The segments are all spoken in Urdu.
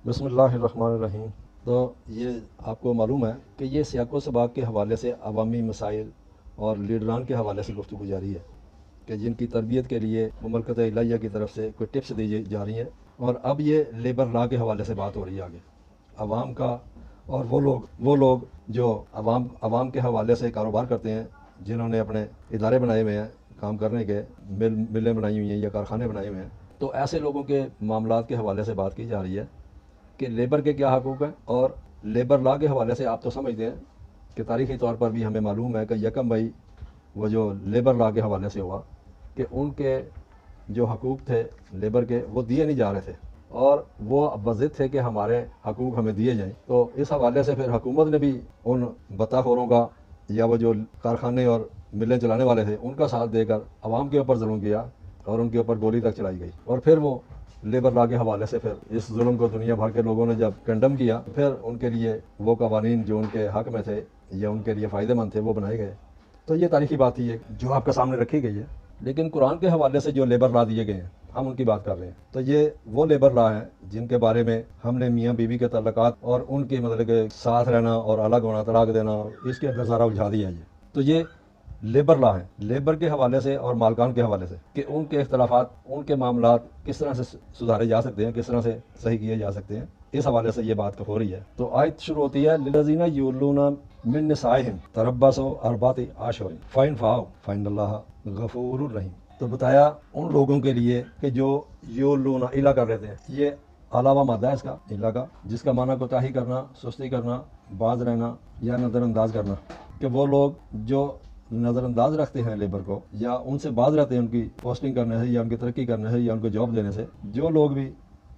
بسم اللہ الرحمن الرحیم۔ تو یہ آپ کو معلوم ہے کہ یہ سیاق و سباق کے حوالے سے عوامی مسائل اور لیڈران کے حوالے سے گفتگو جاری ہے کہ جن کی تربیت کے لیے مملکت الہیہ کی طرف سے کوئی ٹپس دی جا رہی ہیں، اور اب یہ لیبر لا کے حوالے سے بات ہو رہی ہے آگے عوام کا، اور وہ لوگ جو عوام کے حوالے سے کاروبار کرتے ہیں، جنہوں نے اپنے ادارے بنائے ہوئے ہیں کام کرنے کے، ملیں بنائی ہوئی ہیں یا کارخانے بنائے ہوئے ہیں، تو ایسے لوگوں کے معاملات کے حوالے سے بات کی جا رہی ہے کہ لیبر کے کیا حقوق ہیں۔ اور لیبر لا کے حوالے سے آپ تو سمجھتے ہیں کہ تاریخی طور پر بھی ہمیں معلوم ہے کہ 1 مئی وہ جو لیبر لا کے حوالے سے ہوا کہ ان کے جو حقوق تھے لیبر کے وہ دیے نہیں جا رہے تھے، اور وہ بضد تھے کہ ہمارے حقوق ہمیں دیے جائیں۔ تو اس حوالے سے پھر حکومت نے بھی ان بتا خوروں کا یا وہ جو کارخانے اور ملیں چلانے والے تھے ان کا ساتھ دے کر عوام کے اوپر ظلم کیا، اور ان کے اوپر گولی تک چلائی گئی۔ اور پھر وہ لیبر لا کے حوالے سے پھر اس ظلم کو دنیا بھر کے لوگوں نے جب کنڈم کیا، پھر ان کے لیے وہ قوانین جو ان کے حق میں تھے یا ان کے لیے فائدہ مند تھے وہ بنائے گئے۔ تو یہ تاریخی بات ہی ہے جو آپ کے سامنے رکھی گئی ہے۔ لیکن قرآن کے حوالے سے جو لیبر لا دیے گئے ہیں ہم ان کی بات کر رہے ہیں۔ تو یہ وہ لیبر لا ہیں جن کے بارے میں ہم نے میاں بیوی کے تعلقات اور ان کے مطلب کہ ساتھ رہنا اور الگ ہونا، طلاق دینا، اس کے اندر سارا الجھا دیا ہے یہ۔ تو یہ لیبر لا ہیں، لیبر کے حوالے سے اور مالکان کے حوالے سے کہ ان کے اختلافات، ان کے معاملات کس طرح سے سدھارے جا سکتے ہیں، کس طرح سے صحیح کیے جا سکتے ہیں، اس حوالے سے یہ بات ہو رہی ہے۔ تو آیت شروع ہوتی ہے للذین یولون من نسائہم تربصوا اربعۃ اشہر فإن فاؤوا فإن اللہ غفور الرحیم۔ تو بتایا ان لوگوں کے لیے کہ جو یولون الا کر لیتے ہیں، یہ علاوہ مادہ ہے اس کا الا کا، جس کا معنی کوتاہی کرنا، سستی کرنا، باز رہنا یا نظر انداز کرنا، کہ وہ لوگ جو نظر انداز رکھتے ہیں لیبر کو یا ان سے باز رہتے ہیں ان کی پوسٹنگ کرنے سے یا ان کی ترقی کرنے سے یا ان کو جاب دینے سے، جو لوگ بھی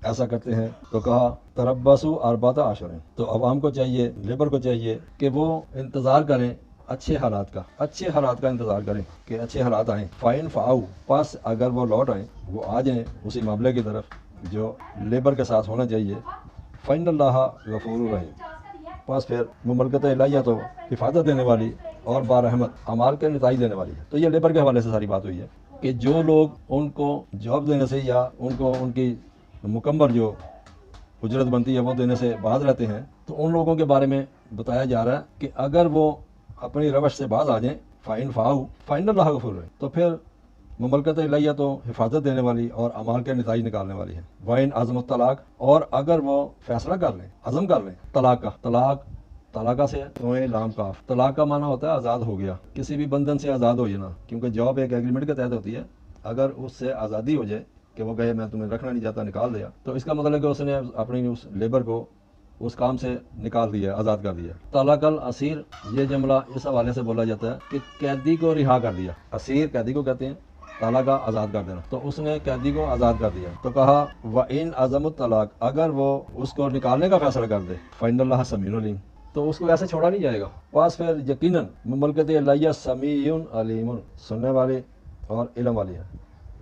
ایسا کرتے ہیں تو کہا تربصوا اربعۃ اشہر۔ تو عوام کو چاہیے، لیبر کو چاہیے کہ وہ انتظار کریں اچھے حالات کا انتظار کریں کہ اچھے حالات آئیں۔ فائن فاؤ، پس اگر وہ لوٹ آئیں، وہ آ جائیں اسی معاملے کی طرف جو لیبر کے ساتھ ہونا چاہیے، فإن اللہ غفور الرحیم، پس پھر مملکت الہیہ تو حفاظت دینے والی اور بارحمت اعمال کے نتائج دینے والی ہے۔ تو یہ لیبر کے حوالے سے ساری بات ہوئی ہے کہ جو لوگ ان کو جاب دینے سے یا ان کو ان کی مکمل جو اجرت بنتی ہے وہ دینے سے باز رہتے ہیں، تو ان لوگوں کے بارے میں بتایا جا رہا ہے کہ اگر وہ اپنی روش سے باز آ جائیں، فائن فاؤ فائن اللہ غفور ہے، تو پھر مملکت الہیہ تو حفاظت دینے والی اور اعمال کے نتائج نکالنے والی ہے۔ وائن عزم الطلاق، اور اگر وہ فیصلہ کر لیں، عزم کر لیں طلاق کا، طلاقہ سے توئیں لام کاف، طلاق کا معنی ہوتا ہے آزاد ہو گیا، کسی بھی بندھن سے آزاد ہو جانا، کیونکہ جاب ایک ایگریمنٹ کے تحت ہوتی ہے۔ اگر اس سے آزادی ہو جائے کہ وہ کہے میں تمہیں رکھنا نہیں چاہتا، نکال دیا، تو اس کا مطلب ہے کہ اس نے اپنی اس لیبر کو اس کام سے نکال دیا، آزاد کر دیا۔ طلاق الاسیر، یہ جملہ اس حوالے سے بولا جاتا ہے کہ قیدی کو رہا کر دیا۔ اسیر قیدی کو کہتے ہیں، طلاق آزاد کر دینا، تو اس نے قیدی کو آزاد کر دیا۔ تو کہا وَإِنْ عَزَمُ الطلاق، اگر وہ اس کو نکالنے کا فیصلہ کر دے، فإن اللہ سمیع علیم، تو اس کو ایسے چھوڑا نہیں جائے گا۔ پاس پھر یقیناً مملکت الہیہ سمیع علیم، سننے والی اور علم والی ہے،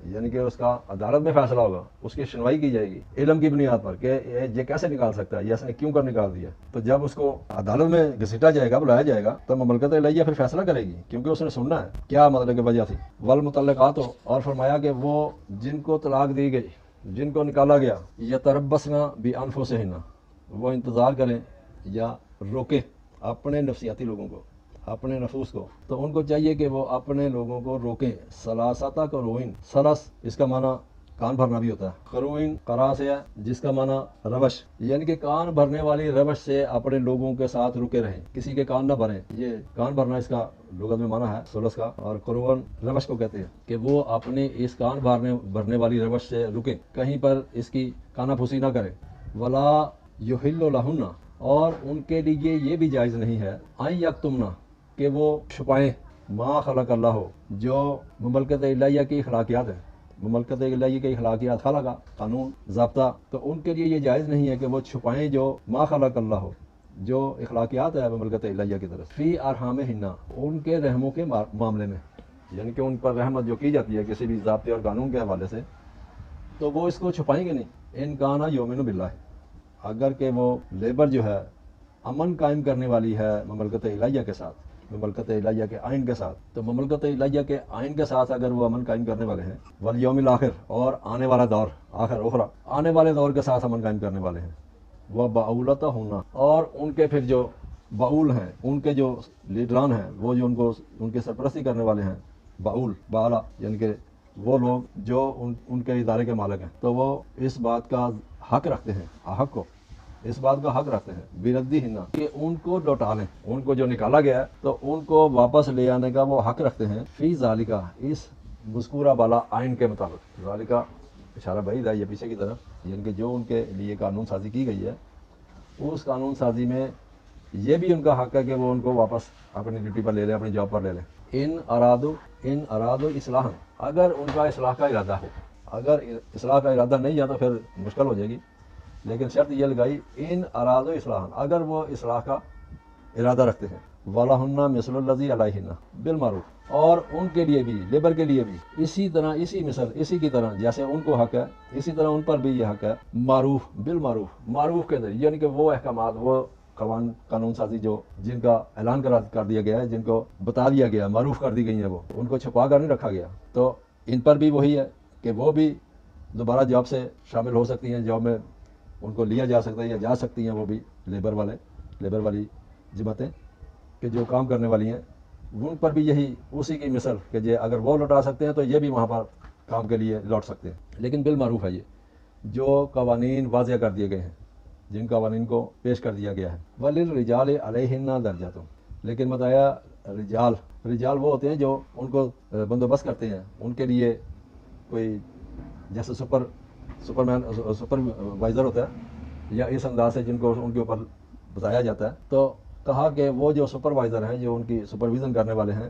یعنی کہ اس کا عدالت میں فیصلہ ہوگا، اس کی سنوائی کی جائے گی علم کی بنیاد پر کہ یہ کیسے نکال سکتا ہے، یہ اس نے کیوں کر نکال دیا۔ تو جب اس کو عدالت میں گھسیٹا جائے گا، بلایا جائے گا، تو مملکت الہیہ پھر فیصلہ کرے گی، کیونکہ اس نے سننا ہے کیا مطلب کہ وجہ تھی۔ والمطلقات، اور فرمایا کہ وہ جن کو طلاق دی گئی، جن کو نکالا گیا، یتربصن بانفسہن، وہ انتظار کریں یا روکیں اپنے نفسیاتی لوگوں کو، اپنے نفوس کو، تو ان کو چاہیے کہ وہ اپنے لوگوں کو روکیں۔ سلاستا قروئن، سلس اس کا معنی کان بھرنا بھی ہوتا ہے، قروئن قرا سے ہے جس کا معنی روش، یعنی کہ کان بھرنے والی روش سے اپنے لوگوں کے ساتھ رکے رہیں، کسی کے کان نہ بھریں۔ یہ کان بھرنا اس کا لغت میں معنی ہے سلس کا، اور قروئن روش کو کہتے ہیں کہ وہ اپنے اس کان بھرنے والی روش سے رکیں، کہیں پر اس کی کانا پھوسی نہ کریں۔ ولا یحل لہن، اور ان کے لیے یہ بھی جائز نہیں ہے ان یکتمنا، کہ وہ چھپائیں ما خلق اللہ، جو مملکت الہیہ کی اخلاقیات ہیں، مملکت الہیہ کی اخلاقیات، خلق قانون ضابطہ، تو ان کے لیے یہ جائز نہیں ہے کہ وہ چھپائیں جو ما خلق اللہ، جو اخلاقیات ہے مملکت الہیہ کی طرف، فی ارحامہن، ان کے رحموں کے معاملے میں، یعنی کہ ان پر رحمت جو کی جاتی ہے کسی بھی ضابطے اور قانون کے حوالے سے، تو وہ اس کو چھپائیں گے نہیں۔ ان کانا یؤمن باللہ، اگر کہ وہ لیبر جو ہے امن قائم کرنے والی ہے مملکت الہیہ کے ساتھ، مملکت الہیہ کے آئین کے ساتھ، تو مملکت الہیہ کے آئین کے ساتھ اگر وہ امن قائم کرنے والے ہیں، والیوم الاخر، اور آنے والا دور، آخر اخرى، آنے والے دور کے ساتھ امن قائم کرنے والے ہیں، وہ باولتا ہونا، اور ان کے پھر جو باول ہیں، ان کے جو لیڈران ہیں، وہ جو ان کے سرپرستی کرنے والے ہیں، باول بالا یعنی کہ وہ لوگ جو ان کے ادارے کے مالک ہیں، تو وہ اس بات کا حق رکھتے ہیں، حق کو اس بات کا حق رکھتے ہیں بیردی ہننا، کہ ان کو لوٹا لیں، ان کو جو نکالا گیا ہے تو ان کو واپس لے آنے کا وہ حق رکھتے ہیں، فی ذالکا اس مذکورہ بالا آئین کے مطابق۔ ذالکا اشارہ بعید ہے یہ پیچھے کی طرف، یعنی کہ جو ان کے لیے قانون سازی کی گئی ہے، اس قانون سازی میں یہ بھی ان کا حق ہے کہ وہ ان کو واپس اپنی ڈیوٹی پر لے لیں، اپنی جاب پر لے لیں۔ ان ارادو اصلاح، اگر ان کا اصلاح کا ارادہ ہو، اگر اصلاح کا ارادہ نہیں ہے تو پھر مشکل ہو جائے گی، لیکن شرط یہ لگائی ان ارادو اصلاح، اگر وہ اصلاح کا ارادہ رکھتے ہیں، وَلَهُنَّ مِثْلُ الَّذِي عَلَيْهِنَّ بِالْمَعْرُوفِ، اور ان کے لیے بھی، لیبر کے لیے بھی اسی طرح، اسی مثل، اسی کی طرح جیسے ان کو حق ہے، اسی طرح ان پر بھی یہ حق ہے، معروف بالمعروف، معروف کے ذریعے، یعنی کہ وہ احکامات، وہ قانون سازی جو جن کا اعلان کر دیا گیا ہے، جن کو بتا دیا گیا، معروف کر دی گئی ہیں، وہ ان کو چھپا کر نہیں رکھا گیا، تو ان پر بھی وہی ہے کہ وہ بھی دوبارہ جاب سے شامل ہو سکتی ہیں، جاب میں ان کو لیا جا سکتا ہے یا جا سکتی ہیں، وہ بھی لیبر والی جماعتیں کہ جو کام کرنے والی ہیں، ان پر بھی یہی اسی کی مثل کہ یہ اگر وہ لوٹا سکتے ہیں تو یہ بھی وہاں پر کام کے لیے لوٹ سکتے ہیں، لیکن بالمعروف ہے یہ جو قوانین واضح کر دیے گئے ہیں، جن قوانین کو پیش کر دیا گیا ہے۔ وَلِلرِّجَالِ عَلَيْهِنَّ دَرْجَةٌ، لیکن بتایا رجال وہ ہوتے ہیں جو ان کو بندوبست کرتے ہیں، ان کے لیے کوئی جیسے سپروائزر ہوتا ہے، یا اس انداز سے جن کو ان کے اوپر بتایا جاتا ہے، تو کہا کہ وہ جو سپروائزر ہیں، جو ان کی سپرویژن کرنے والے ہیں،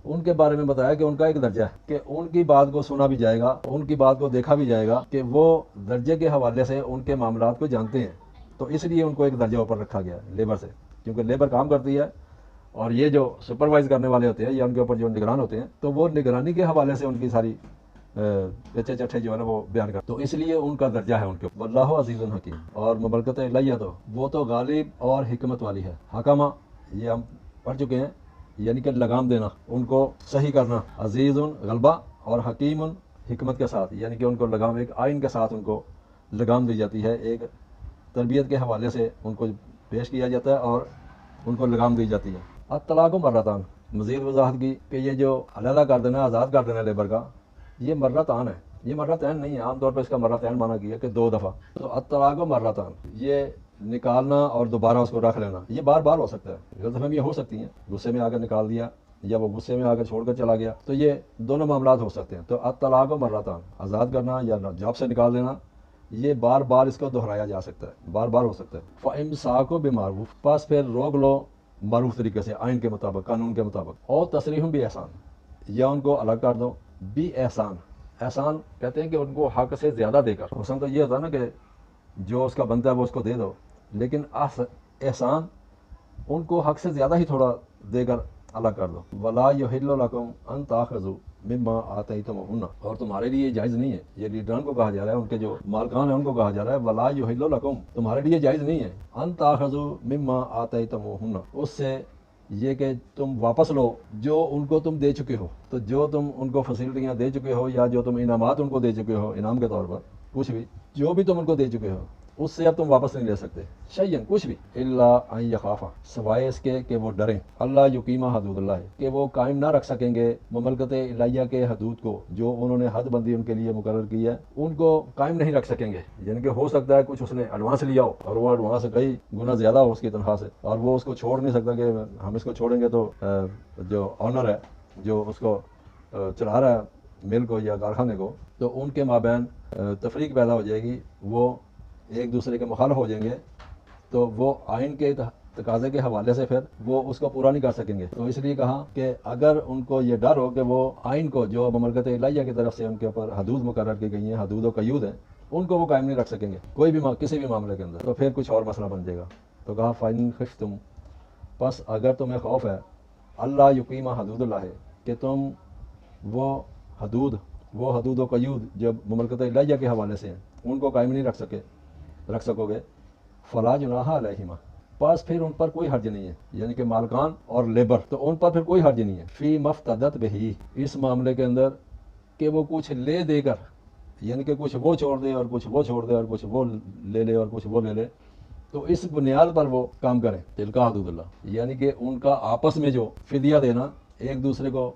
ان کے بارے میں بتایا کہ ان کا ایک درجہ ہے کہ ان کی بات کو سنا بھی جائے گا، ان کی بات کو دیکھا بھی جائے گا، کہ وہ درجے کے حوالے سے ان کے معاملات کو جانتے ہیں، تو اس لیے ان کو ایک درجہ اوپر رکھا گیا ہے لیبر سے، کیونکہ لیبر کام کرتی ہے اور یہ جو سپروائز کرنے والے ہوتے ہیں یا ان کے اوپر جو نگران ہوتے ہیں، تو وہ نگرانی کے حوالے سے ان کی ساری کچے چٹھے جو ہے نا وہ بیان کر، تو اس لیے ان کا درجہ ہے ان کے اوپر۔ واللہ عزیز الحکیم، اور مملکت الہیہ تو وہ تو غالب اور حکمت والی ہے۔ حکمہ یہ ہم پڑھ چکے ہیں، یعنی کہ لگام دینا، ان کو صحیح کرنا، عزیز غلبہ، اور حکیم حکمت کے ساتھ، یعنی کہ ان کو لگام، ایک آئین کے ساتھ ان کو لگام دی جاتی ہے، ایک تربیت کے حوالے سے ان کو پیش کیا جاتا ہے اور ان کو لگام دی جاتی ہے۔ الطلاق مرتان، مزید وضاحت کی کہ یہ جو علیحدہ کر دینا، آزاد کر دینا لیبر کا، یہ مرتان ہے، یہ مرتین نہیں ہے، عام طور پر اس کا مرتین مانا کیا کہ 2 دفعہ، تو الطلاق مرتان، یہ نکالنا اور دوبارہ اس کو رکھ لینا، یہ بار بار ہو سکتا ہے، غلط فہمیاں ہو سکتی ہیں، غصے میں آ کر نکال دیا یا وہ غصے میں آ کر چھوڑ کر چلا گیا، تو یہ دونوں معاملات ہو سکتے ہیں۔ تو الطلاق مرتان، آزاد کرنا یا جاب سے نکال دینا، یہ بار بار اس کو دہرایا جا سکتا ہے، بار بار ہو سکتا ہے۔ فَإِمْسَاكُ بِمَعْرُوف، پس پھر روک لو معروف طریقے سے، آئین کے مطابق، قانون کے مطابق، اور تسریح بھی احسان، یا ان کو الگ کر دو، بھی احسان، احسان کہتے ہیں کہ ان کو حق سے زیادہ دے کر، حسن تو یہ ہوتا ہے نا کہ جو اس کا بنتا ہے وہ اس کو دے دو، لیکن احسان ان کو حق سے زیادہ ہی تھوڑا دے کر الگ کر دو۔ وَلَا يُحِلُّ لَكُمْ أَن تَأْخُذُوا مِمَّا آتَيْتُمُوهُنَّ، اور تمہارے لیے جائز نہیں ہے، یہ لیڈران کو کہا جا رہا ہے، ان کے جو مالکان ہیں ان کو کہا جا رہا ہے، وَلَا يُحِلُّ لَكُمْ، تمہارے لیے جائز نہیں ہے، أَن تَأْخُذُوا مِمَّا آتَيْتُمُوهُنَّ، اس سے یہ کہ تم واپس لو جو ان کو تم دے چکے ہو، تو جو تم ان کو فیسلٹیاں دے چکے ہو یا جو تم انعامات ان کو دے چکے ہو، انعام کے طور پر کچھ بھی، جو بھی تم ان کو دے چکے ہو، اس سے اب تم واپس نہیں لے سکتے، شیئن کچھ بھی، الا ان یخافا، سوائے اس کے کہ وہ ڈریں، اللہ یقیمہ حدود اللہ، کہ وہ قائم نہ رکھ سکیں گے مملکت الہیہ کے حدود کو، جو انہوں نے حد بندی ان کے لیے مقرر کی ہے، ان کو قائم نہیں رکھ سکیں گے، یعنی کہ ہو سکتا ہے کچھ اس نے ایڈوانس لیا ہو اور وہ ایڈوانس کئی گنا زیادہ ہو اس کی تنخواہ سے، اور وہ اس کو چھوڑ نہیں سکتا کہ ہم اس کو چھوڑیں گے تو جو آنر ہے، جو اس کو چلا رہا ہے مل کو یا کارخانے کو، تو ان کے مابین تفریق پیدا ہو جائے گی، وہ ایک دوسرے کے مخالف ہو جائیں گے، تو وہ آئین کے تقاضے کے حوالے سے پھر وہ اس کو پورا نہیں کر سکیں گے، تو اس لیے کہا کہ اگر ان کو یہ ڈر ہو کہ وہ آئین کو جو مملکت الہیہ کی طرف سے ان کے اوپر حدود مقرر کی گئی ہیں، حدود و قیود ہیں، ان کو وہ قائم نہیں رکھ سکیں گے کوئی بھی کسی بھی معاملے کے اندر، تو پھر کچھ اور مسئلہ بن جائے گا۔ تو کہا فَإِن خِفْتُمْ، پس اگر تمہیں خوف ہے، اللہ یقیمہ حدود اللہ، کہ تم وہ حدود و قیود جب مملکت الہیہ کے حوالے سے ہیں ان کو قائم نہیں رکھ سکو گے، فلا جناح علیہما، پس پھر ان پر کوئی حرج نہیں ہے، یعنی کہ مالکان اور لیبر، تو ان پر پھر کوئی حرج نہیں ہے، فی مفتدت بہی، اس معاملے کے اندر کہ وہ کچھ لے کر، یعنی کہ کچھ وہ چھوڑ دے اور کچھ وہ چھوڑ دے اور کچھ وہ لے لے اور کچھ وہ لے لے، تو اس بنیاد پر وہ کام کریں. تلکا حدود اللہ یعنی کہ ان کا آپس میں جو فدیہ دینا، ایک دوسرے کو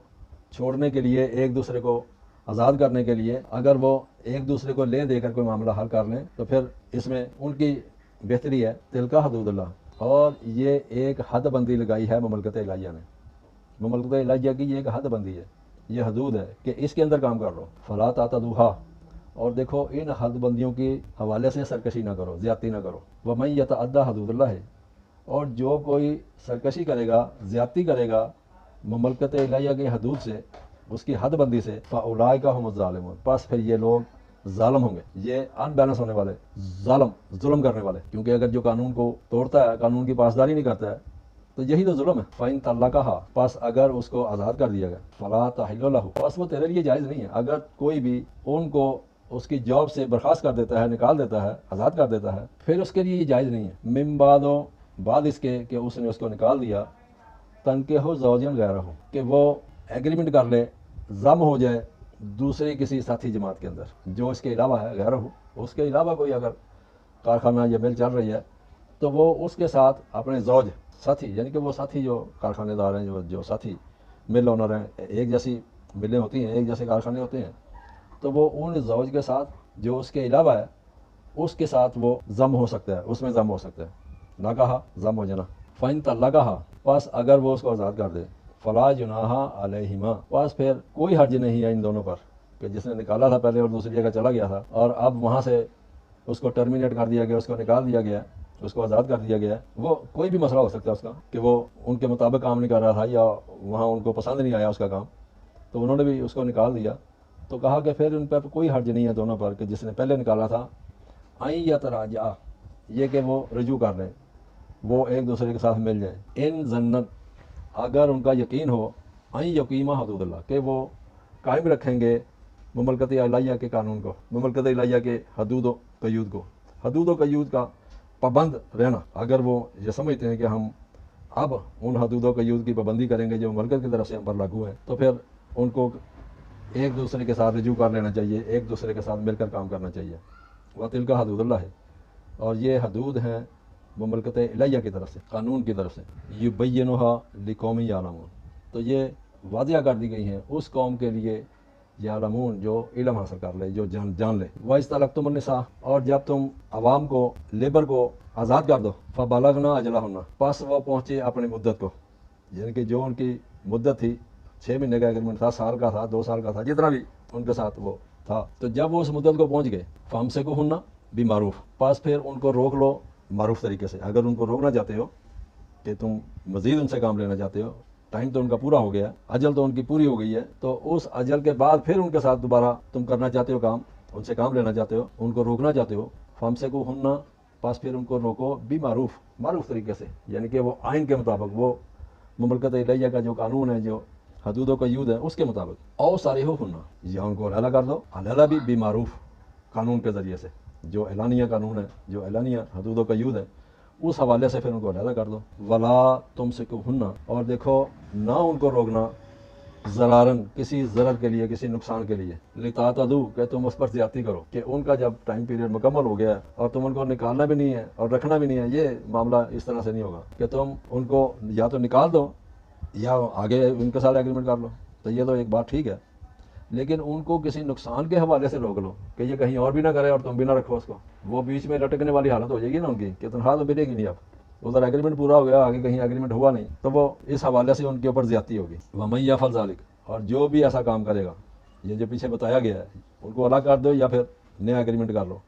چھوڑنے کے لیے، ایک دوسرے کو آزاد کرنے کے لیے، اگر وہ ایک دوسرے کو لے دے کر کوئی معاملہ حل کر لیں تو پھر اس میں ان کی بہتری ہے. تلکا حدود اللہ. اور یہ ایک حد بندی لگائی ہے مملکت الہیہ نے. مملکت الہیہ کی یہ ایک حد بندی ہے، یہ حدود ہے کہ اس کے اندر کام کر لو. فلا تعتدوها. اور دیکھو ان حد بندیوں کے حوالے سے سرکشی نہ کرو، زیادتی نہ کرو. ومن یتعدی حدود اللہ. اور جو کوئی سرکشی کرے گا، زیادتی کرے گا مملکت الہیہ کی حدود سے، اس کی حد بندی سے، فاولئک هم الظالمون. پس پھر یہ لوگ ظالم ہوں گے، یہ ان بیلنس ہونے والے، ظلم کرنے والے. کیونکہ اگر جو قانون کو توڑتا ہے، قانون کی پاسداری نہیں کرتا ہے، تو یہی تو ظلم ہے. فَإِن طَلَّقَهَا. پس اگر اس کو آزاد کر دیا گیا، فَلَا تَحِلُّ لَهُ. پس وہ تیرے لیے جائز نہیں ہے. اگر کوئی بھی ان کو اس کی جاب سے برخاست کر دیتا ہے، نکال دیتا ہے، آزاد کر دیتا ہے، پھر اس کے لیے یہ جائز نہیں ہے. من بعد اس کے کہ اس نے اس کو نکال دیا، تنکحوا زوجا غیرہ، کہ وہ ایگریمنٹ کر لے، ضم ہو جائے دوسرے کسی ساتھی جماعت کے اندر جو اس کے علاوہ ہے. غیرہ، اس کے علاوہ کوئی اگر کارخانہ یا مل چل رہی ہے تو وہ اس کے ساتھ اپنے زوج ساتھی، یعنی کہ وہ ساتھی جو کارخانے دار ہیں، جو ساتھی مل اونر ہیں، ایک جیسی ملیں ہوتی ہیں، ایک جیسے کارخانے ہوتے ہیں، تو وہ ان زوج کے ساتھ جو اس کے علاوہ ہے اس کے ساتھ وہ ضم ہو سکتا ہے، اس میں ضم ہو سکتا ہے. نہ کہا ضم ہو جانا. فَإِن طَلَّقَهَا. پس اگر وہ اس کو آزاد کر دے، فَلَا جُنَاحَ عَلَيْهِمَا. پس پھر کوئی حرج نہیں ہے ان دونوں پر کہ جس نے نکالا تھا پہلے اور دوسری جگہ چلا گیا تھا اور اب وہاں سے اس کو ٹرمینیٹ کر دیا گیا، اس کو نکال دیا گیا، اس کو آزاد کر دیا گیا. وہ کوئی بھی مسئلہ ہو سکتا ہے اس کا کہ وہ ان کے مطابق کام نہیں کر رہا تھا یا وہاں ان کو پسند نہیں آیا اس کا کام، تو انہوں نے بھی اس کو نکال دیا. تو کہا کہ پھر ان پر کوئی حرج نہیں ہے دونوں پر کہ جس نے پہلے نکالا تھا، آئیں یا تراجع، یہ کہ وہ رجوع کر لیں، وہ ایک دوسرے کے ساتھ مل جائیں. ان ظنت، اگر ان کا یقین ہو، آئیں یقیمہ حدود اللہ، کہ وہ قائم رکھیں گے مملکت الہیہ کے قانون کو، مملکت الہیہ کے حدود و قیود کو. حدود و قیود کا پابند رہنا. اگر وہ یہ سمجھتے ہیں کہ ہم اب ان حدود و قیود کی پابندی کریں گے جو مملکت کی طرف سے ہم پر لاگو ہیں، تو پھر ان کو ایک دوسرے کے ساتھ رجوع کر لینا چاہیے، ایک دوسرے کے ساتھ مل کر کام کرنا چاہیے. وَتِلْكَ حدود اللہ ہے. اور یہ حدود ہیں مملکت الہیہ کی طرف سے، قانون کی طرف سے. یُبَيِّنُهَا لِقَوْمٍ يَعْلَمُونَ. تو یہ واضح کر دی گئی ہیں اس قوم کے لیے، یعلمون، جو علم حاصل کر لے، جو جان لے. وَإِذْ طَلَقْتُمُ النِّسَاءَ. اور جب تم عوام کو، لیبر کو آزاد کر دو، فَبَلَغْنَا أَجَلَهُنَّ. پس وہ پہنچے اپنی مدت کو، یعنی کہ جو ان کی مدت تھی، 6 مہینے کا ایگریمنٹ تھا، سال کا تھا، 2 سال کا تھا، جتنا بھی ان کے ساتھ وہ تھا، تو جب وہ اس مدت کو پہنچ گئے، فَأَمْسِكُوهُنَّ بِمَعْرُوف. پس پھر ان کو روک لو معروف طریقے سے. اگر ان کو روکنا چاہتے ہو کہ تم مزید ان سے کام لینا چاہتے ہو، ٹائم تو ان کا پورا ہو گیا، اجل تو ان کی پوری ہو گئی ہے، تو اس اجل کے بعد پھر ان کے ساتھ دوبارہ تم کرنا چاہتے ہو کام، ان سے کام لینا چاہتے ہو، ان کو روکنا چاہتے ہو، فَأَمْسِكُوهُنَّ. پس پھر ان کو روکو معروف طریقے سے، یعنی کہ وہ آئین کے مطابق، وہ مملکت الہیہ کا جو قانون ہے، جو حدود و قیود ہے، اس کے مطابق. او ساریحوہن، یا ان کو علیحدہ کر دو، علیحدہ بھی بمعروف، قانون کے ذریعے سے، جو اعلانیہ قانون ہے، جو اعلانیہ حدود و قیود ہے، اس حوالے سے پھر ان کو علیحدہ کر دو. ولا تمسکوہن. اور دیکھو نہ ان کو روکنا ضرارن، کسی ضرر کے لیے، کسی نقصان کے لیے، لتعتدوا، کہ تم اس پر زیادتی کرو، کہ ان کا جب ٹائم پیریڈ مکمل ہو گیا اور تم ان کو نکالنا بھی نہیں ہے اور رکھنا بھی نہیں ہے. یہ معاملہ اس طرح سے نہیں ہوگا کہ تم ان کو یا تو نکال دو یا آگے ان کے ساتھ ایگریمنٹ کر لو. تو یہ تو ایک بات ٹھیک ہے، لیکن ان کو کسی نقصان کے حوالے سے روک لو کہ یہ کہیں اور بھی نہ کرے اور تم بھی نہ رکھو اس کو. وہ بیچ میں لٹکنے والی حالت ہو جائے گی نا ان کی، کہ تنخواہ تو ملے گی نہیں. اب ادھر ایگریمنٹ پورا ہو گیا، آگے کہیں ایگریمنٹ ہوا نہیں، تو وہ اس حوالے سے ان کے اوپر زیادتی ہوگی. وَمَن يَفْعَلْ ذَلِكَ. اور جو بھی ایسا کام کرے گا، یہ جو پیچھے بتایا گیا ہے، ان کو الگ کر دو یا پھر نیا ایگریمنٹ کر لو،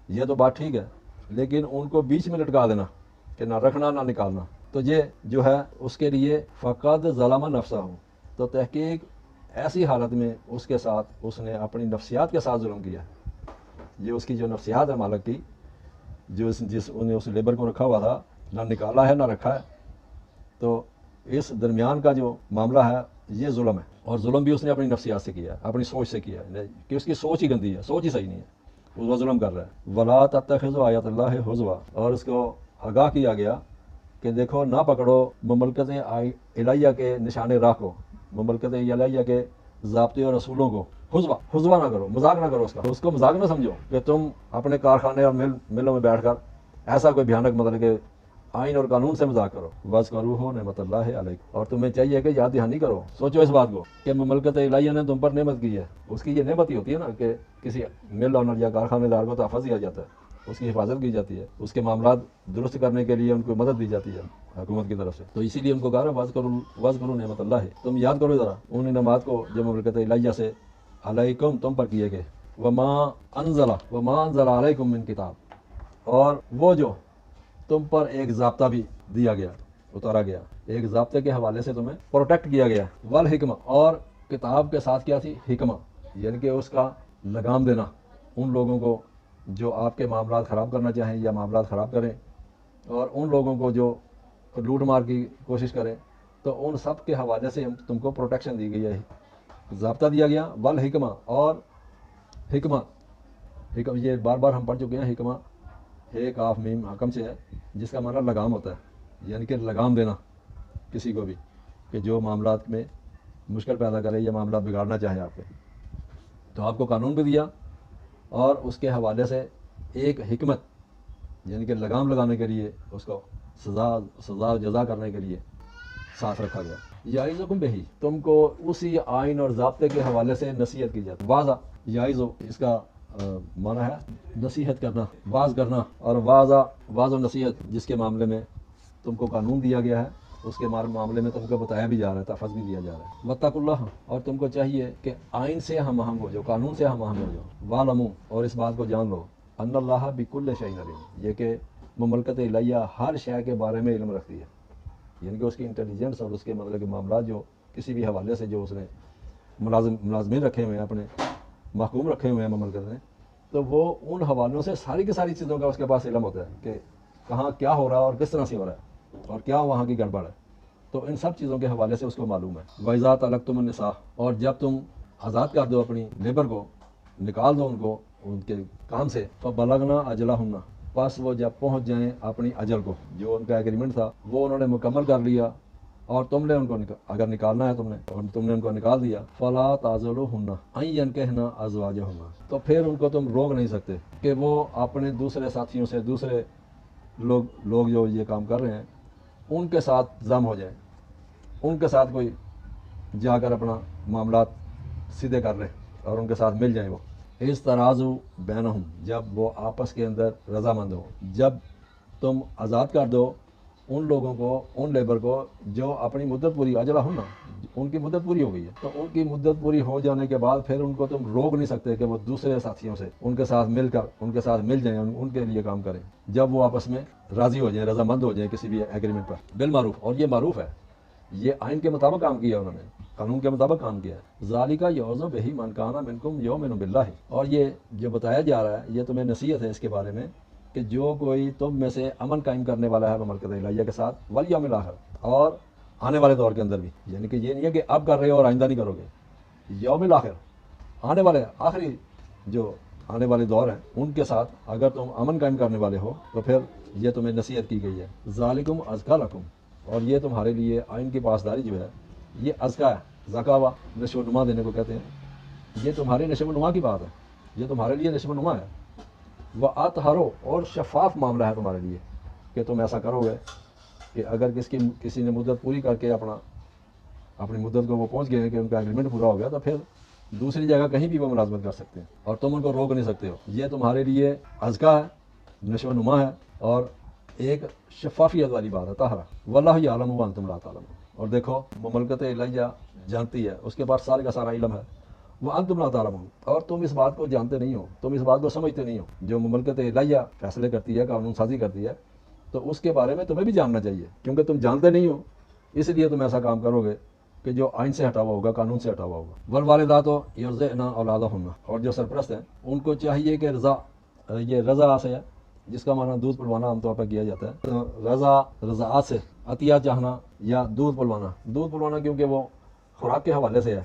یہ تو بات ٹھیک ہے، لیکن ان کو بیچ میں لٹکا دینا کہ نہ رکھنا نہ نکالنا، تو یہ جو ہے اس کے لیے فقد ظلم نفسہ. تو تحقیق ایسی حالت میں اس کے ساتھ اس نے اپنی نفسیات کے ساتھ ظلم کیا. یہ اس کی جو نفسیات ہے مالک کی، جو جس نے اس لیبر کو رکھا ہوا تھا، نہ نکالا ہے نہ رکھا ہے، تو اس درمیان کا جو معاملہ ہے یہ ظلم ہے. اور ظلم بھی اس نے اپنی نفسیات سے کیا ہے، اپنی سوچ سے کیا ہے، کہ اس کی سوچ ہی گندی ہے، سوچ ہی صحیح نہیں ہے، وہ ظلم کر رہا ہے. وَلَا تَتَّخِذُوا آیَاتِ اللَّهِ هُزُوًا. اور اس کو آگاہ کیا گیا کہ دیکھو نہ پکڑو مملکت الہیہ کے نشان راہ کو، مملکت الہیہ کے ضابطے اور اصولوں کو حزوا نہ کرو، مذاق نہ کرو اس کا. اس کو مذاق نہ سمجھو کہ تم اپنے کارخانے اور ملوں میں بیٹھ کر ایسا کوئی بھیانک مطلب کہ آئین اور قانون سے مذاق کرو. وَاذْكُرُوا نعمت اللہ علیکم، اور تمہیں چاہیے کہ یاد دہانی کرو، سوچو اس بات کو کہ مملکت الہیہ نے تم پر نعمت کی ہے. اس کی یہ نعمت ہی ہوتی ہے نا کہ کسی مل آنر یا کارخانے دار کو تحفظ دیا جاتا ہے، اس کی حفاظت کی جاتی ہے، اس کے معاملات درست کرنے کے لیے ان کو مدد دی جاتی ہے حکومت کی طرف سے. تو اسی لیے ان کو کہا رہا وَاذْكُرُوا نعمت اللہ، تم یاد کرو ذرا ان انعامات کو جو مملکت الہیہ سے علیکم تم پر کیے گئے. وَمَا أَنزَلَ عَلَيْكُم مِّن کتاب، اور وہ جو تم پر ایک ضابطہ بھی دیا گیا، اتارا گیا، ایک ضابطے کے حوالے سے تمہیں پروٹیکٹ کیا گیا. والحکمہ، اور کتاب کے ساتھ کیا تھی؟ حکمہ، یعنی کہ اس کا لگام دینا ان لوگوں کو جو آپ کے معاملات خراب کرنا چاہیں یا معاملات خراب کریں، اور ان لوگوں کو جو لوٹ مار کی کوشش کریں. تو ان سب کے حوالے سے تم کو پروٹیکشن دی گئی ہے، ضابطہ دیا گیا. والحکمہ، اور حکمہ یہ بار بار ہم پڑھ چکے ہیں. حکمہ ایک آف میم حکم سے ہے، جس کا معنی لگام ہوتا ہے، یعنی کہ لگام دینا کسی کو بھی کہ جو معاملات میں مشکل پیدا کرے یا معاملات بگاڑنا چاہے آپ کے. تو آپ کو قانون بھی دیا اور اس کے حوالے سے ایک حکمت، یعنی کہ لگام لگانے کے لیے اس کو سزا جزا کرنے کے لیے ساتھ رکھا گیا. یعظکم بہ، تم کو اسی آئین اور ضابطے کے حوالے سے نصیحت کی جاتی ہے. واضح یعظ، اس کا معنی ہے نصیحت کرنا، واز کرنا. اور واز و نصیحت جس کے معاملے میں تم کو قانون دیا گیا ہے، اس کے معاملے میں تم کو بتایا بھی جا رہا ہے، تحفظ بھی دیا جا رہا ہے. واتقوا اللہ، اور تم کو چاہیے کہ آئین سے ہم آہنگ ہو جاؤ، قانون سے ہم آہنگ ہو جاؤ. واعلموا، اور اس بات کو جان لو، ان اللہ بکل شیء علیم، یہ کہ مملکت الہیہ ہر شے کے بارے میں علم رکھتی ہے، یعنی کہ اس کی انٹیلیجنس اور اس کے مطلب کہ معاملات جو کسی بھی حوالے سے جو اس نے ملازمین رکھے ہوئے ہیں، اپنے محکوم رکھے ہوئے ہیں مملکت نے، تو وہ ان حوالوں سے ساری کی ساری چیزوں کا اس کے پاس علم ہوتا ہے کہ کہاں کیا ہو رہا ہے اور کس طرح سے ہو رہا ہے اور کیا وہاں کی گڑبڑ ہے. تو ان سب چیزوں کے حوالے سے اس کو معلوم ہے. وَإِذَا طَلَقْتُمُ النِّسَاءَ، اور جب تم آزاد کر دو اپنی لیبر کو، نکال دو ان کو ان کے کام سے. فَبَلَغْنَا أَجَلَهُنَّ، پس وہ جب پہنچ جائیں اپنی اجل کو، جو ان کا ایگریمنٹ تھا وہ انہوں نے مکمل کر لیا، اور تم نے ان کو اگر نکالنا ہے تم نے ان کو نکال دیا. فَلَا تَعْضُلُوهُنَّ أَن يَنكِحْنَ أَزْوَاجَهُنَّ، تو پھر ان کو تم روک نہیں سکتے کہ وہ اپنے دوسرے ساتھیوں سے، دوسرے لوگ جو یہ کام کر رہے ہیں ان کے ساتھ ضم ہو جائیں، ان کے ساتھ کوئی جا کر اپنا معاملات سیدھے کر لیں اور ان کے ساتھ مل جائیں. وہ اس ترازو بینہم، جب وہ آپس کے اندر رضامند ہو. جب تم آزاد کر دو ان لوگوں کو، ان لیبر کو جو اپنی مدت پوری، اجلہ ہونا، ان کی مدت پوری ہو گئی ہے، تو ان کی مدت پوری ہو جانے کے بعد پھر ان کو تم روک نہیں سکتے کہ وہ دوسرے ساتھیوں سے ان کے ساتھ مل کر ان کے ساتھ مل جائیں، ان کے لیے کام کریں جب وہ آپس میں راضی ہو جائیں، رضامند ہو جائیں کسی بھی ایگریمنٹ پر بالمعروف. اور یہ معروف ہے، یہ آئین کے مطابق کام کیا انہوں نے، قانون کے مطابق کام کیا ہے. ذالک یعظ بہ من کان منکم یؤمن باللہ، اور یہ جو بتایا جا رہا ہے یہ تمہیں نصیحت ہے اس کے بارے میں کہ جو کوئی تم میں سے امن قائم کرنے والا ہے مملکت الہیہ کے ساتھ، والیوم الاخر، اور آنے والے دور کے اندر بھی، یعنی کہ یہ نہیں ہے کہ اب کر رہے ہو اور آئندہ نہیں کرو گے. یوم الاخر، آنے والے آخری جو آنے والے دور ہیں ان کے ساتھ اگر تم امن قائم کرنے والے ہو تو پھر یہ تمہیں نصیحت کی گئی ہے. ذالکم ازکیٰ لکم، اور یہ تمہارے لیے آئین کی پاسداری جو ہے یہ ازکیٰ ہے. زکاوہ نشو و نما دینے کو کہتے ہیں، یہ تمہاری نشو و نما کی بات ہے، یہ تمہارے لیے نشو و نما ہے. وہ اطہرو، اور شفاف معاملہ ہے تمہارے لیے کہ تم ایسا کرو گے کہ اگر کسی نے مدت پوری کر کے اپنی مدت کو وہ پہنچ گئے کہ ان کا ایگریمنٹ پورا ہو گیا، تو پھر دوسری جگہ کہیں بھی وہ ملازمت کر سکتے ہیں اور تم ان کو روک نہیں سکتے ہو. یہ تمہارے لیے ازکیٰ ہے، نشو و نما ہے، اور ایک شفافیت والی بات ہے. طہرہ واللہ یعلم وانتم لا تعلمون، اور دیکھو مملکت الہیہ جانتی ہے، اس کے پاس سارے کا سارا علم ہے. وانتم لا تعلمون، اور تم اس بات کو جانتے نہیں ہو، تم اس بات کو سمجھتے نہیں ہو. جو مملکت الہیہ فیصلے کرتی ہے، قانون سازی کرتی ہے، تو اس کے بارے میں تمہیں بھی جاننا چاہیے، کیونکہ تم جانتے نہیں ہو اس لیے تم ایسا کام کرو گے کہ جو آئین سے ہٹا ہوا ہوگا، قانون سے ہٹا ہوا ہوگا. والوالدات یرضعن اولادہن، اور جو سرپرست ہیں ان کو چاہیے کہ یہ رضا سے ہے، جس کا معنی دودھ پلوانا عام طور پر کیا جاتا ہے. تو رضاعت سے عطیہ چاہنا یا دودھ پلوانا کیونکہ وہ خوراک کے حوالے سے ہے،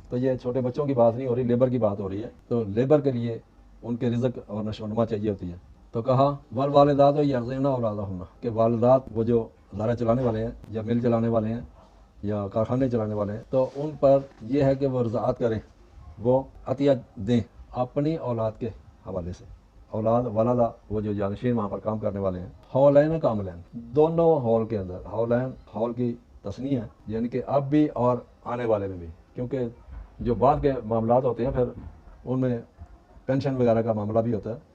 تو یہ چھوٹے بچوں کی بات نہیں ہو رہی، لیبر کی بات ہو رہی ہے. تو لیبر کے لیے ان کے رزق اور نشو و نما چاہیے ہوتی ہے. تو کہا والوالدات یرضعن اولادہن، کہ والدات وہ جو ادارہ چلانے والے ہیں یا مل چلانے والے ہیں یا کارخانے چلانے والے ہیں، تو ان پر یہ ہے کہ وہ رضاعت کریں، وہ عطیہ دیں اپنی اولاد کے حوالے سے، اولاد والدہ وہ جو جانشین وہاں پر کام کرنے والے ہیں، ہولین کاملین، دونوں ہال کے اندر، ہولین ہال کی تسنیہ ہے، یعنی کہ اب بھی اور آنے والے میں بھی، کیونکہ جو بعد کے معاملات ہوتے ہیں پھر ان میں پینشن وغیرہ کا معاملہ بھی ہوتا ہے،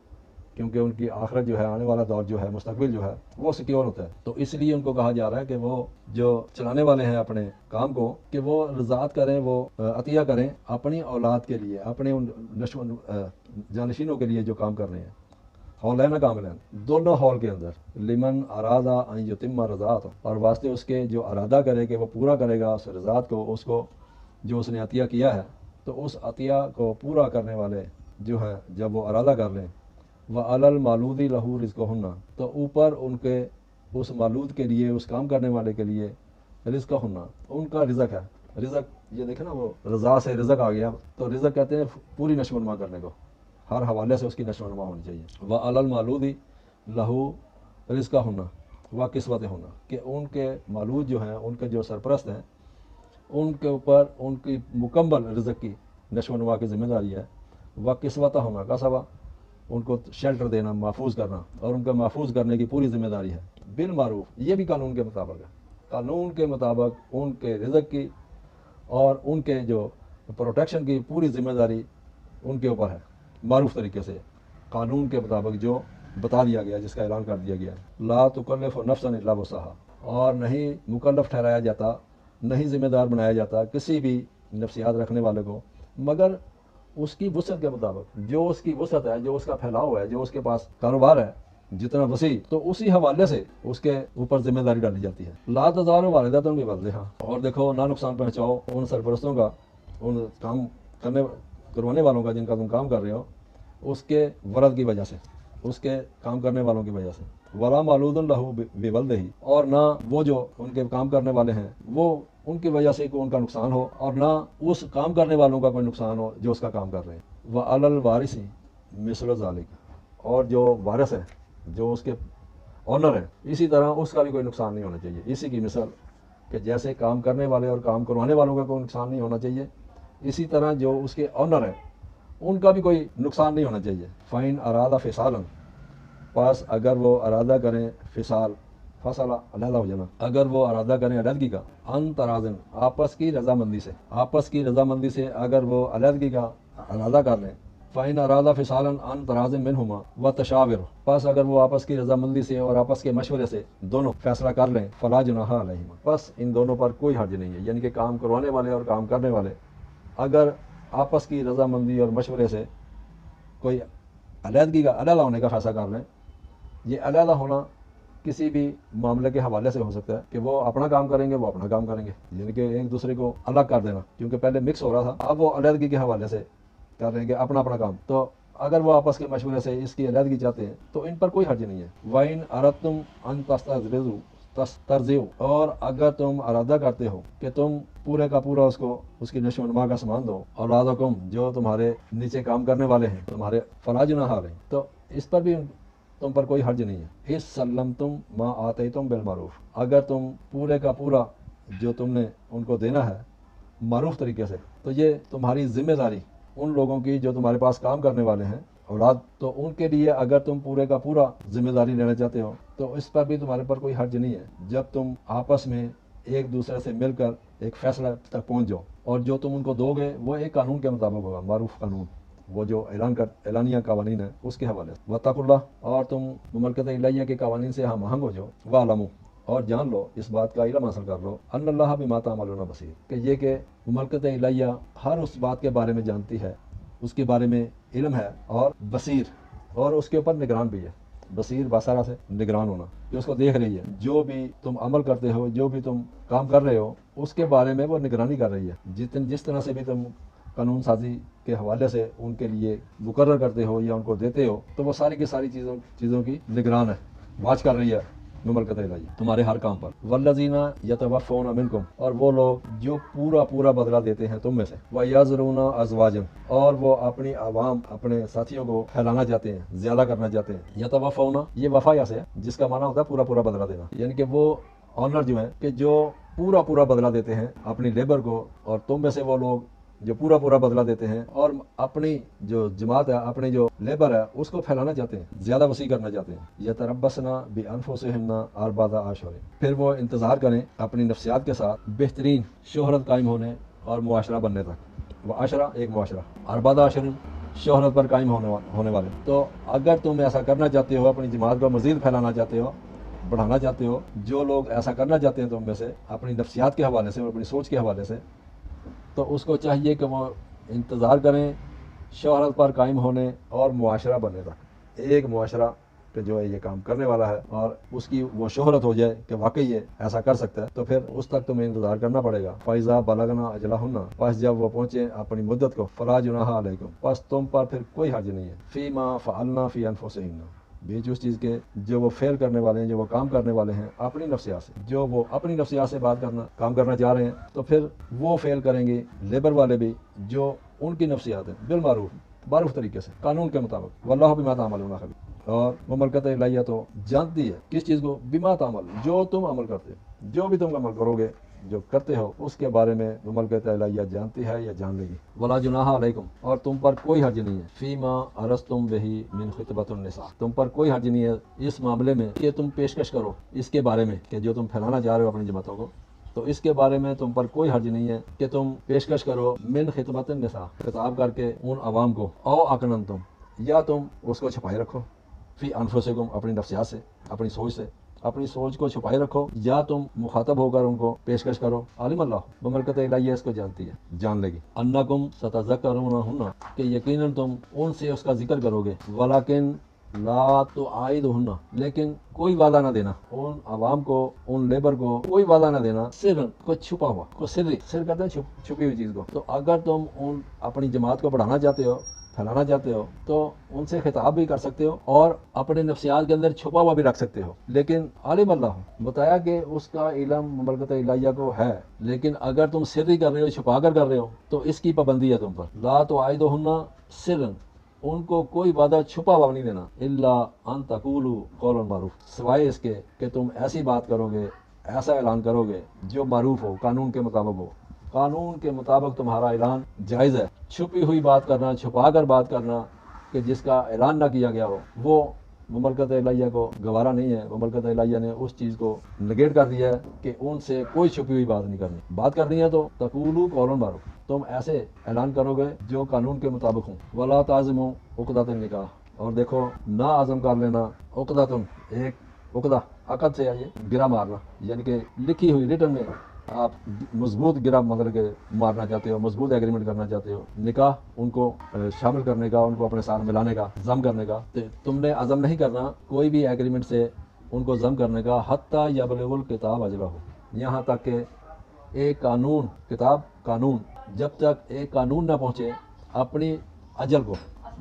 کیونکہ ان کی آخرت جو ہے، آنے والا دور جو ہے، مستقبل جو ہے وہ سیکیور ہوتا ہے، تو اس لیے ان کو کہا جا رہا ہے کہ وہ جو چلانے والے ہیں اپنے کام کو، کہ وہ رضاعت کریں، وہ عطیہ کریں اپنی اولاد کے لیے، اپنے ان جانشینوں کے لیے جو کام کر رہے ہیں، ہولین کاملین، دونوں ہال کے اندر، لمن ارادہ ان یتم رضاعت، اور واسطے اس کے جو ارادہ کرے کہ وہ پورا کرے گا اس رضاعت کو، اس کو جو اس نے عطیہ کیا ہے، تو اس عطیہ کو پورا کرنے والے جو ہیں جب وہ ارادہ کر لیں، وَعَلَى الْمَولُودِ لَهُ رِزْقُهُنَّ، تو اوپر ان کے اس مولود کے لیے، اس کام کرنے والے کے لیے، رزقهن، ان کا رزق ہے۔ رزق یہ دیکھیں نا، وہ رضا سے رزق آ گیا، تو رزق کہتے ہیں پوری نشو و نما کرنے کو، ہر حوالے سے اس کی نشو و نما ہونی چاہیے۔ وَعَلَى الْمَولُودِ لَهُ رِزْقُهُنَّ وَكِسْوَتُهُنَّ، کہ ان کے مولود جو ہیں، ان کے جو سرپرست ہیں، ان کے اوپر ان کی مکمل رزق کی نشو و نما کی ذمہ داری ہے۔ وَكِسْوَتُهُنَّ کا سوا ان کو شیلٹر دینا، محفوظ کرنا، اور ان کا محفوظ کرنے کی پوری ذمہ داری ہے، بالمعروف، یہ بھی قانون کے مطابق ہے، قانون کے مطابق ان کے رزق کی اور ان کے جو پروٹیکشن کی پوری ذمہ داری ان کے اوپر ہے، معروف طریقے سے، قانون کے مطابق جو بتا دیا گیا، جس کا اعلان کر دیا گیا، لا تکلف نفسا الا وسعها، اور نہیں مکلف ٹھہرایا جاتا، نہیں ذمہ دار بنایا جاتا کسی بھی نفسیات رکھنے والے کو، مگر اس کی وسعت کے مطابق، جو اس کی وسعت ہے، جو اس کا پھیلاؤ ہے، جو اس کے پاس کاروبار ہے جتنا وسیع، تو اسی حوالے سے اس کے اوپر ذمہ داری ڈالی جاتی ہے۔ لا تزال والدۃ بولدہا، اور دیکھو نہ نقصان پہنچاؤ ان سرپرستوں کا، ان کام کروانے والوں کا جن کا تم کام کر رہے ہو، اس کے ولد کی وجہ سے، اس کے کام کرنے والوں کی وجہ سے، ولا مولود لہ بولدہ، اور نہ وہ جو ان کے کام کرنے والے ہیں وہ ان کی وجہ سے کوئی ان کا نقصان ہو، اور نہ اس کام کرنے والوں کا کوئی نقصان ہو جو اس کا کام کر رہے ہیں۔ وعلی الوارث مثل ذلک، اور جو وارث ہے، جو اس کے آنر ہے، اسی طرح اس کا بھی کوئی نقصان نہیں ہونا چاہیے، اسی کی مثال کہ جیسے کام کرنے والے اور کام کروانے والوں کا کوئی نقصان نہیں ہونا چاہیے، اسی طرح جو اس کے آنر ہے ان کا بھی کوئی نقصان نہیں ہونا چاہیے۔ فَإِنْ أَرَادَ فِصَالًا، پس اگر وہ ارادہ کریں، فصال، فصلہ علیحدہ ہو جانا، اگر وہ ارادہ کریں علیحدگی کا، ان ترازن، آپس کی رضامندی سے، آپس کی رضامندی سے اگر وہ علیحدگی کا ارادہ کر لیں، فَإِنْ أَرَادَ فِصَالًا عَنْ تَرَاضٍ مِنْهُمَا وَتَشَاوُرٍ، پس اگر وہ آپس کی رضامندی سے اور آپس کے مشورے سے دونوں فیصلہ کر لیں، فَلَا جُنَاحَ عَلَيْهِمَا، پس ان دونوں پر کوئی حرج نہیں ہے، یعنی کہ کام کروانے والے اور کام کرنے والے اگر آپس کی رضامندی اور مشورے سے کوئی علیحدگی کا، علیحدہ ہونے کا فیصلہ کر لیں، یہ علیحدہ ہونا کسی بھی معاملے کے حوالے سے ہو سکتا ہے کہ وہ اپنا کام کریں گے، وہ اپنا کام کریں گے، یعنی کہ ایک دوسرے کو الگ کر دینا، کیونکہ پہلے مکس ہو رہا تھا، اب وہ علیحدگی کے حوالے سے کر رہے ہیں کہ اپنا اپنا کام، تو اگر وہ آپس کے مشورے سے اس کی علیحدگی چاہتے ہیں تو ان پر کوئی حرج نہیں ہے۔ وَإِنْ أَرَدْتُمْ أَنْ تَسْتَرْضِعُوا، اور اگر تم ارادہ کرتے ہو کہ تم پورے کا پورا اس کو، اس کی نشو و نما کا سامان دو، اولادکم، جو تمہارے نیچے کام کرنے والے ہیں تمہارے، فَلَا جُنَاحَ عَلَيْكُمْ، تو اس پر بھی تم پر کوئی حرج نہیں ہے۔ اِذْ سَلَّمْتُمْ مَا آتَيْتُمْ بِالْمَعْرُوفِ، اگر تم پورے کا پورا جو تم نے ان کو دینا ہے معروف طریقے سے، تو یہ تمہاری ذمہ داری ان لوگوں کی جو تمہارے پاس کام کرنے والے ہیں، اولاد، تو ان کے لیے اگر تم پورے کا پورا ذمہ داری لینا چاہتے ہو تو اس پر بھی تمہارے پر کوئی حرج نہیں ہے، جب تم آپس میں ایک دوسرے سے مل کر ایک فیصلہ تک پہنچ جاؤ، اور جو تم ان کو دو گے وہ ایک قانون کے مطابق ہوگا، معروف قانون، وہ جو اعلانیہ قوانین ہے اس کے حوالے سے۔ واتقوا اللہ، اور تم مملکت الہیہ کے قوانین سے ہم آہنگ ہو جاؤ۔ وَاعْلَمُوا، اور جان لو، اس بات کا علم حاصل کر لو، ان اللہ بما تعملون بصیر، کہ یہ کہ مملکت الہیہ ہر اس بات کے بارے میں جانتی ہے، اس کے بارے میں علم ہے، اور بصیر، اور اس کے اوپر نگران بھی ہے۔ بصیر بصارہ سے نگران ہونا، کہ اس کو دیکھ رہی ہے، جو بھی تم عمل کرتے ہو، جو بھی تم کام کر رہے ہو، اس کے بارے میں وہ نگرانی کر رہی ہے، جس طرح سے بھی تم قانون سازی کے حوالے سے ان کے لیے مقرر کرتے ہو یا ان کو دیتے ہو، تو وہ ساری کی ساری چیزوں کی نگران ہے، واچ کر رہی ہے مملکت الہیہ تمہارے ہر کام پر۔ والذین یتوفون منکم، اور وہ لوگ جو پورا بدلہ دیتے ہیں تم میں سے، ویذرون ازواجا، اور وہ اپنی عوام، اپنے ساتھیوں کو پھیلانا چاہتے ہیں، زیادہ کرنا چاہتے ہیں۔ یتوفون، یہ وفا یا سے ہے، جس کا معنی ہوتا ہے پورا بدلہ دینا، یعنی کہ وہ آنر جو ہیں کہ جو پورا بدلہ دیتے ہیں اپنی لیبر کو، اور تم میں سے وہ لوگ جو پورا پورا بدلہ دیتے ہیں اور اپنی جو جماعت ہے، اپنی جو لیبر ہے، اس کو پھیلانا چاہتے ہیں، زیادہ وسیع کرنا چاہتے ہیں۔ یتربصن بانفسہن اربعۃ اشہر، پھر وہ انتظار کریں اپنی نفسیات کے ساتھ بہترین شہرت قائم ہونے اور معاشرہ بننے تک۔ معاشرہ ایک معاشرہ، اربعۃ اشہر شہرت پر قائم ہونے والے۔ تو اگر تم ایسا کرنا چاہتے ہو، اپنی جماعت کو مزید پھیلانا چاہتے ہو، بڑھانا چاہتے ہو، جو لوگ ایسا کرنا چاہتے ہیں تم میں سے اپنی نفسیات کے حوالے سے اور اپنی سوچ کے حوالے سے، تو اس کو چاہیے کہ وہ انتظار کریں شہرت پر قائم ہونے اور معاشرہ بننے تک۔ ایک معاشرہ کہ جو ہے یہ کام کرنے والا ہے اور اس کی وہ شہرت ہو جائے کہ واقعی یہ ایسا کر سکتا ہے، تو پھر اس تک تمہیں انتظار کرنا پڑے گا۔ فَإِذَا بَلَغْنَا أَجَلَهُنَّ، پس جب وہ پہنچے اپنی مدت کو، فَلَا جُنَاحَ عَلَيْكُمْ، پس تم پر پھر کوئی حرج نہیں ہے، فِي مَا فَعَلْنَا فِي أَنفُسِهِنَّ، بیچ اس چیز کے جو وہ فعل کرنے والے ہیں، جو وہ کام کرنے والے ہیں اپنی نفسیات سے، جو وہ اپنی نفسیات سے کام کرنا چاہ رہے ہیں، تو پھر وہ فعل کریں گے لیبر والے بھی جو ان کی نفسیات ہیں، معروف طریقے سے، قانون کے مطابق۔ واللہ بما تعملون خبیر، اور مملکت الہیہ تو جانتی ہے کس چیز کو، بما تعمل، جو تم عمل کرتے ہو، جو بھی تم عمل کرو گے، جو کرتے ہو، اس کے بارے میں مملکت الہیہ جانتی ہے یا جان لے گی۔ ولا جناح علیکم، اور تم پر کوئی حرج نہیں ہے، فیما ارستم بہی من خطبۃ النساء، تم پر کوئی حرج نہیں ہے اس معاملے میں کہ تم پیشکش کرو اس کے بارے میں کہ جو تم پھیلانا چاہ رہے ہو اپنی جماعتوں کو، تو اس کے بارے میں تم پر کوئی حرج نہیں ہے کہ تم پیشکش کرو من خطبۃ النساء، خطاب کر کے ان عوام کو، او اکننتم، یا تم اس کو چھپائے رکھو، فی انفسکم، اپنی نفسیات سے، اپنی سوچ سے، اپنی سوچ کو چھپائے رکھو، یا تم مخاطب ہو کر ان کو پیشکش کرو۔ عالم اللہ، مملکت الہیہ اس کو جانتی ہے، جان لے گی۔ انکم ستذکرونہن، کہ یقیناً تم ان سے اس کا ذکر کرو گے، ولیکن لا تعائدہن، لیکن کوئی وعدہ نہ دینا ان عوام کو، ان لیبر کو کوئی وعدہ نہ دینا، سرن، کوئی چھپا ہوا، کوئی سر کہتے ہیں چھپی ہوئی چیز کو۔ تو اگر تم اپنی جماعت کو بڑھانا چاہتے ہو، پھیلانا چاہتے ہو، تو ان سے خطاب بھی کر سکتے ہو اور اپنے نفسیات کے اندر چھپا ہوا بھی رکھ سکتے ہو، لیکن عالم اللہ، بتایا کہ اس کا علم مملکت الہیہ کو ہے، لیکن اگر تم سری کر رہے ہو، چھپا کر رہے ہو، تو اس کی پابندی ہے تم پر۔ لا تعائدہن سرن، ان کو کوئی وعدہ چھپا ہوا نہیں دینا، الا ان تقولوا قولا معروف، سوائے اس کے کہ تم ایسی بات کرو گے، ایسا اعلان کرو گے جو معروف ہو، قانون کے مطابق ہو۔ قانون کے مطابق تمہارا اعلان جائز ہے، چھپی ہوئی بات کرنا، چھپا کر بات کرنا کہ جس کا اعلان نہ کیا گیا ہو، وہ مملکت الہیہ کو گوارا نہیں ہے۔ مملکت الہیہ نے اس چیز کو نگیٹ کر دیا ہے کہ ان سے کوئی چھپی ہوئی بات نہیں کرنی، بات کرنی ہے تو تقولوا قولا معروف، تم ایسے اعلان کرو گے جو قانون کے مطابق ہوں۔ ولا تعزموا عقدۃ النکاح، اور دیکھو نہ عزم کر لینا عقدۃ، ایک عقدہ عقد سے ہے یہ گرا مارنا، یعنی کہ لکھی ہوئی ریٹن میں آپ مضبوط گرا مطلب کہ مارنا چاہتے ہو، مضبوط ایگریمنٹ کرنا چاہتے ہو، نکاح ان کو شامل کرنے کا، ان کو اپنے ساتھ ملانے کا، ضم کرنے کا، تم نے عزم نہیں کرنا کوئی بھی ایگریمنٹ سے ان کو ضم کرنے کا، حتیٰ یبلغ الکتاب اجلہ، یہاں تک کہ ایک قانون، کتاب قانون، جب تک ایک قانون نہ پہنچے اپنی اجل کو،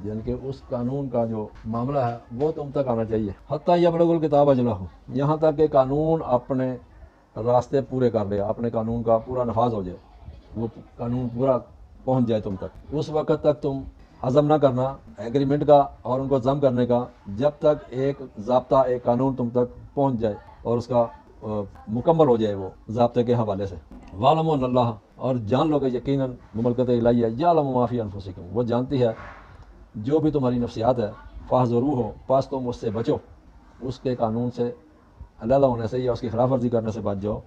یعنی کہ اس قانون کا جو معاملہ ہے وہ تم تک آنا چاہیے۔ حتیٰ یبلغ الکتاب اجلہ، یہاں تک کہ قانون اپنے راستے پورے کر لے، اپنے قانون کا پورا نفاذ ہو جائے، وہ قانون پورا پہنچ جائے تم تک، اس وقت تک تم عزم نہ کرنا ایگریمنٹ کا اور ان کو ضم کرنے کا، جب تک ایک ضابطہ، ایک قانون تم تک پہنچ جائے اور اس کا مکمل ہو جائے وہ ضابطے کے حوالے سے۔ وَاعْلَمُوا أَنَّ اللَّهَ، اور جان لو کہ یقیناً مملکت الہیہ یعلم ما فی انفسکم، وہ جانتی ہے جو بھی تمہاری نفسیات ہے، فاحذروہ، پس تم اس سے بچو، اس کے قانون سے علیحدہ ہونے سے یا اس کی خلاف ورزی کرنے سے بچ جاؤ۔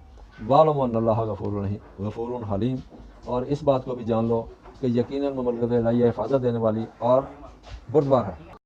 وَاعْلَمُوا أَنَّ اللَّهَ غَفُورٌ حلیم، اور اس بات کو بھی جان لو کہ یقیناً مملکت الہیہ حفاظت دینے والی اور بردبار ہے۔